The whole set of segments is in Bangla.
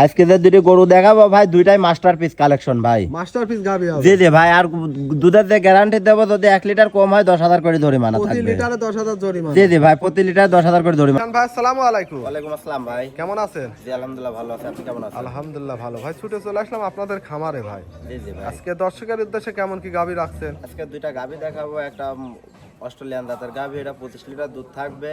আজকে যে দুটি গরু দেখাবো ভাই দুইটাই মাস্টারপিস কালেকশন ভাই। মাস্টারপিস গাবি হবে। জি জি ভাই, আর দুধের যে গ্যারান্টি দেবো যদি 1 লিটার কম হয় 10,000 করে জরিমানা প্রতি থাকবে। লিটারে 10,000 জরিমানা। জি জি ভাই, প্রতি লিটার 10,000 করে জরিমানা। জান ভাই আসসালামু আলাইকুম। ওয়ালাইকুম আসসালাম ভাই, কেমন আছেন? জি আলহামদুলিল্লাহ ভালো আছি, আপনি কেমন আছেন? আলহামদুলিল্লাহ ভালো ভাই। ছুটে চলে আসলাম আপনাদের খামারে ভাই। জি জি ভাই, আজকে দর্শকের উদ্দেশ্যে কেমন কি গাবি রাখছেন? আজকে দুইটা গাভী দেখাবো। একটা অস্ট্রেলিয়ান জাতের গাভী, এটা 25 লিটার দুধ থাকবে।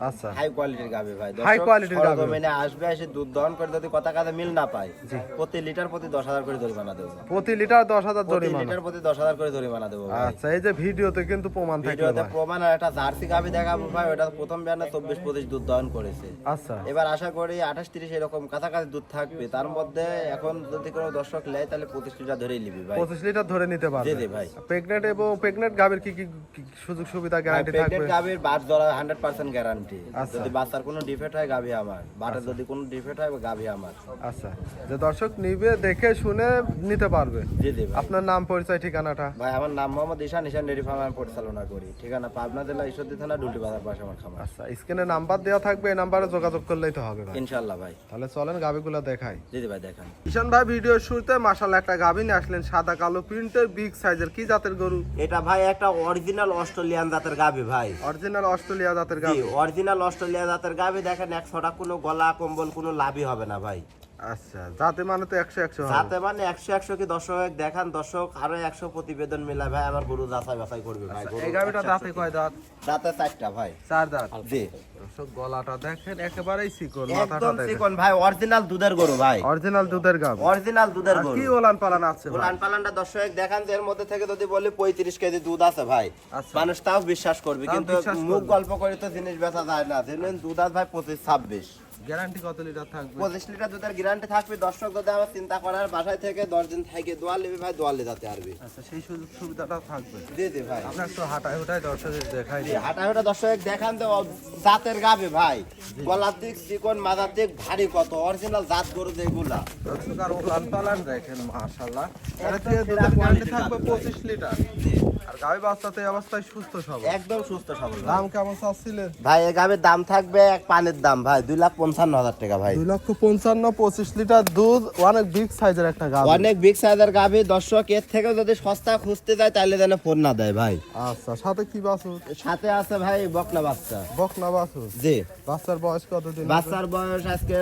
আচ্ছা, হাই কোয়ালিটির গাভী ভাই। হাই কোয়ালিটির গাভী। মানে আসবে, এসে দুধ দহন করে যদি কথা কাজে মিল না পায় প্রতি লিটার প্রতি 10,000 করে জরিমানা দেবো। প্রতি লিটার 10,000 প্রতি জরিমানা। লিটার প্রতি 10,000 করে জরিমানা দেবো ভাই। আচ্ছা, এই যে ভিডিওতে কিন্তু প্রমাণ থাকবে ভিডিওতে ভাই। প্রমাণ। আর একটা জার্সি গাভী দেখাবো ভাই, ওটা প্রথম বিয়ানে 24-25 দুধ দহন করেছে। আচ্ছা, এবার আশা করি 28-30 এরকম কাছাকাছি দুধ থাকবে। তার মধ্যে এখন যদি কোনো দর্শক নেয় তাহলে 25 লিটার ধরেই নিবি ভাই। 25 লিটার ধরে নিতে পারবে। জি জি ভাই। প্রেগনেন্ট এবং প্রেগনেন্ট গাবির কি কি সুযোগ সুবিধা গ্যারান্টি থাকবে? প্রেগনেন্ট গাভীর বাট ধরা 100% গ্যারান্টি। আচ্ছা। যদি বাচ্চার কোনো ডিফেক্ট হয় গাভী আমার, বাটের যদি কোনো ডিফেক্ট হয় গাভী আমার। আচ্ছা, যে দর্শক নিবে দেখে শুনে নিতে পারবে। জি জি ভাই। আপনার নাম পরিচয় ঠিকানাটা? ভাই আমার নাম মোহাম্মদ ঈশান, ঈশান ডেয়ারি ফার্ম আমি পরিচালনা করি। ঠিকানা পাবনা জেলা ঈশ্বরদী থানা ডুলটি বাজার পাশে আমার খামার। আচ্ছা, স্ক্রিনে নাম্বার দেওয়া থাকবে, এই নাম্বারে যোগাযোগ করলেই তো হবে ভাই। ইনশাআল্লাহ ভাই। তাহলে চলেন গাবিগুলো দেখাই। জি জি ভাই দেখান। ঈশান ভাই ভিডিওর শুরুতে মাশাআল্লাহ একটা গাবি নিয়ে আসলেন, সাদা কালো প্রিন্টের বিগ সাইজের। কি জাতের গরু? এটা ভাই একটা অরিজিনাল অস্ট্রেলিয়ান জাতের গাভী ভাই। অরিজিনাল অস্ট্রেলিয়া জাতের জি, গাবি। অরিজিনাল অস্ট্রেলিয়া জাতের গাভী। দেখেন 100টা কোনো গলা কম্বল কোনো লাভই হবে না ভাই। আচ্ছা, জাতে মানে তো 100 হবে। যাতে মানে 100 কি দর্শক দেখান, দর্শক আরো 100 প্রতিবেদন মিলা ভাই আমার গরু যাচাই বাছাই করবে ভাই। এই গাবিটা দাঁতে কয় দাঁত? দাঁতে 4টা ভাই। 4 দাঁত। জি, দর্শক গলাটা দেখেন একেবারেই চিকন, মাথাটা একদম দেখেন চিকন ভাই, অরিজিনাল দুধের গরু ভাই। অরিজিনাল দুধের গাবি। অরিজিনাল দুধের আর গরু। কি ওলান পালান আছে ভাই? উলান পালানটা দর্শক দেখান যে এর মধ্যে থেকে যদি বলি 35 কেজি দুধ আছে ভাই, আচ্ছা। মানুষ তাও বিশ্বাস করবে। তাও কিন্তু বিশ্বাস মুখ করবে। গল্প করে তো জিনিস বেচা যায় না। ধরুন দুধ আছে ভাই 25-26। গ্যারান্টি কত লিটার থাকবে? 25 লিটার দুধের গ্যারান্টি থাকবে। দর্শক যদি আমার চিন্তা করার বাসায় থেকে 10 দিন থেকে দোয়াল নেবে ভাই, দোয়াল নিতে পারবে। আচ্ছা, সেই সুযোগ সুবিধাটা থাকবে। জি জি ভাই। আমরা একটু হাঁটায় হুটায় দর্শকের দেখাই দিই। হাঁটা হাঁটা দর্শক দেখান তো জাতের গাবে ভাই। গলার দিক চিকন, মাথার দিক ভারী, কত অরিজিনাল জাত গরু যেগুলা। দর্শক আর ওলান পালান দেখেন মাশাআল্লাহ। এর থেকে দুধের গ্যারান্টি থাকবে 25 লিটার। আর গাবি বাচ্চাতে এই অবস্থায় সুস্থ সবল। একদম সুস্থ সবল ভাই। দাম কেমন চাচ্ছিলেন? ভাই এই গাবের দাম থাকবে এক পানির দাম ভাই 2,55,000 টাকা ভাই। 2,55,000, 25 লিটার দুধ, অনেক বিগ সাইজের একটা গাবি। অনেক বিগ সাইজের গাভী। দর্শক এর থেকে যদি সস্তা খুঁজতে যায় তাহলে যেন ফোন না দেয় ভাই। আচ্ছা, সাথে কি বাছুর? সাথে আছে ভাই বকনা বাচ্চা। বকনা বাছুর। জি, বাচ্চার বয়স কত দিন? বাচ্চার বয়স আজকে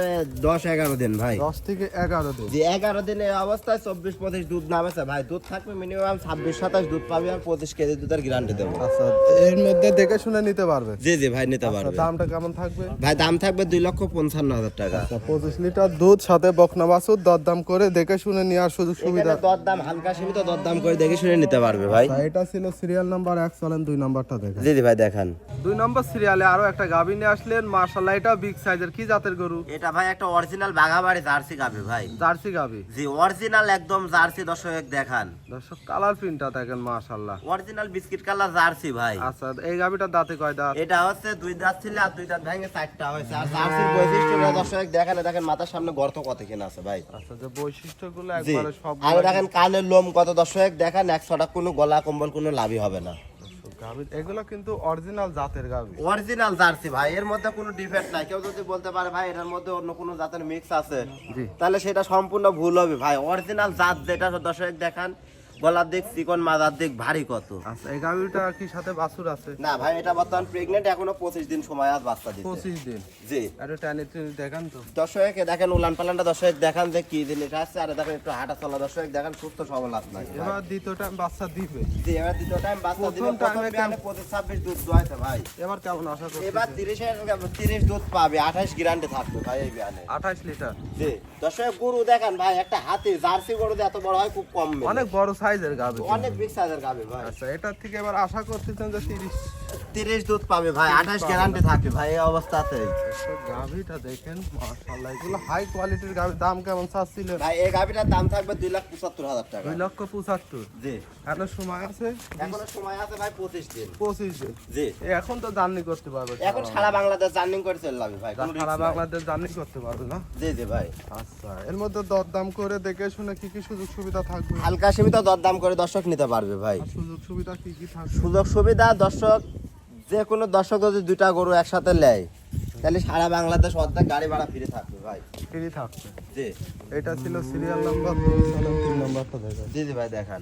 10-11 দিন ভাই। 10 থেকে 11 দিন। জি, 11 দিনে অবস্থায় 24-25 দুধ নামেছে ভাই। দুধ থাকবে মিনিমাম 26-27 দুধ পাবে। আর 25 কেজি দুধের গ্যারান্টি দেবো। আচ্ছা, এর মধ্যে দেখে শুনে নিতে পারবে। জি জি ভাই নিতে আচ্ছা, পারবে। দামটা কেমন থাকবে? ভাই দাম থাকবে 2,55,000 টাকা। আচ্ছা, 25 লিটার দুধ সাথে বকনা বাছুর, দরদাম করে দেখে শুনে নেওয়ার সুযোগ সুবিধা। এখানে দরদাম হালকা সীমিত দরদাম করে দেখে শুনে নিতে পারবে ভাই। আচ্ছা, এটা ছিল সিরিয়াল নাম্বার 1, চলেন 2 নাম্বারটা দেখেন। জি জি ভাই দেখান। 2 নম্বর সিরিয়ালে আরো একটা গাভী নিয়ে আসলেন, মাশাআল্লাহ এটা বিগ সাইজের। কি জাতের গরু? এটা ভাই একটা অরিজিনাল বাঘাবাড়ি জার্সি গাভী ভাই। জার্সি গাভী। জি, অরিজিনাল একদম জার্সি। দর্শক দেখান, দর্শক কালার প্রিন্টটা দেখেন মাশাআল্লাহ। অরিজিনাল বিস্কিট কালার জার্সি ভাই। আচ্ছা, এই গাভীটার দাঁতে কয় দাঁত? এটা হচ্ছে 2 দাঁত ছিল আর 2 দাঁত ভেঙে 4টা হয়েছে। আর জার্সির বৈশিষ্ট্যটা দর্শক দেখেন, দেখেন মাথার সামনে গর্ত কত কিনা আছে ভাই। আচ্ছা, যে বৈশিষ্ট্যগুলো জি, একবারে সব। আর দেখেন কানের লোম কত। দর্শক দেখেন 100টা কোনো গলা কম্বল কোনো লাভই হবে না। গাভী এগুলো কিন্তু অরিজিনাল জাতের গাভী। অরিজিনাল জার্সি ভাই, এর মধ্যে কোনো ডিফেক্ট নাই। কেউ যদি বলতে পারে ভাই এটার মধ্যে অন্য কোনো জাতের মিক্স আছে, জি। তাহলে সেটা সম্পূর্ণ ভুল হবে ভাই। অরিজিনাল জাত যেটা দর্শক দেখান, গলার দিক চিকন, মাথার দিক ভারী কত। আচ্ছা, এই গাভীটা কি সাথে বাছুর আছে? না ভাই, এটা বর্তমান প্রেগনেন্ট, এখনো 25 দিন সময় আছে বাচ্চা দিতে। 25 দিন। জি, আরে টানি দেখান তো। দর্শক দেখেন উলান পালানটা দর্শক দেখান যে কি জিনিস আছে। আর দেখেন একটু হাঁটা চলা দর্শক দেখেন, সুস্থ সবল আপনাকে। এবার দ্বিতীয় টাইম বাচ্চা দিবে। জি, এবার দ্বিতীয় টাইম বাচ্চা দিবে। প্রথম প্রথম টাইমে বিয়ানে 25-26 দুধ দোয়াইছে ভাই। এবার কেমন আশা করছেন? এবার 30 দুধ পাবে, 28 গ্যারান্টি থাকবে ভাই এই বিয়ানে। 28 লিটার। জি, দর্শক গরু দেখেন ভাই, একটা হাতি জার্সি গরু যে এত বড় হয় খুব কম মেলে। অনেক বড় সাইজের গাভী। অনেক বিগ সাইজের গাবে ভাই। আচ্ছা, এটার থেকে এবার আশা করতেছেন যে 30 দুধ পাবে ভাই, 28 গ্যারান্টি থাকবে ভাই এই অবস্থাতে। গাভীটা দেখেন মাশাআল্লাহ, এগুলো হাই কোয়ালিটির গাভী। দাম কেমন চাচ্ছিলেন? ভাই এই গাবিটার দাম থাকবে 2,75,000 টাকা। 2,75,000। জি, এখনো সময় আছে? এখনো সময় আছে ভাই 25 দিন। 25 দিন। জি, এখন তো জার্নি করতে পারবে। এখন সারা বাংলাদেশ জার্নি করে চলে যাবে ভাই, কোনো সারা রিস্ক নাই। বাংলাদেশ জার্নি করতে পারবে না? জি জি ভাই। আচ্ছা, এর মধ্যে দরদাম করে দেখে শুনে কি কি সুযোগ সুবিধা থাকবে? হালকা সীমিত দরদাম করে দর্শক নিতে পারবে ভাই। আর সুযোগ সুবিধা কি কি থাকবে? সুযোগ সুবিধা দর্শক, যে কোনো দর্শক যদি 2টা গরু একসাথে নেয় তাহলে সারা বাংলাদেশ অর্ধেক গাড়ি ভাড়া ফিরে থাকবে ভাই। ফ্রি থাকছে। জি এটা ছিল সিরিয়াল নাম্বার 3 নম্বরটা দেখেন। জি জি ভাই দেখান।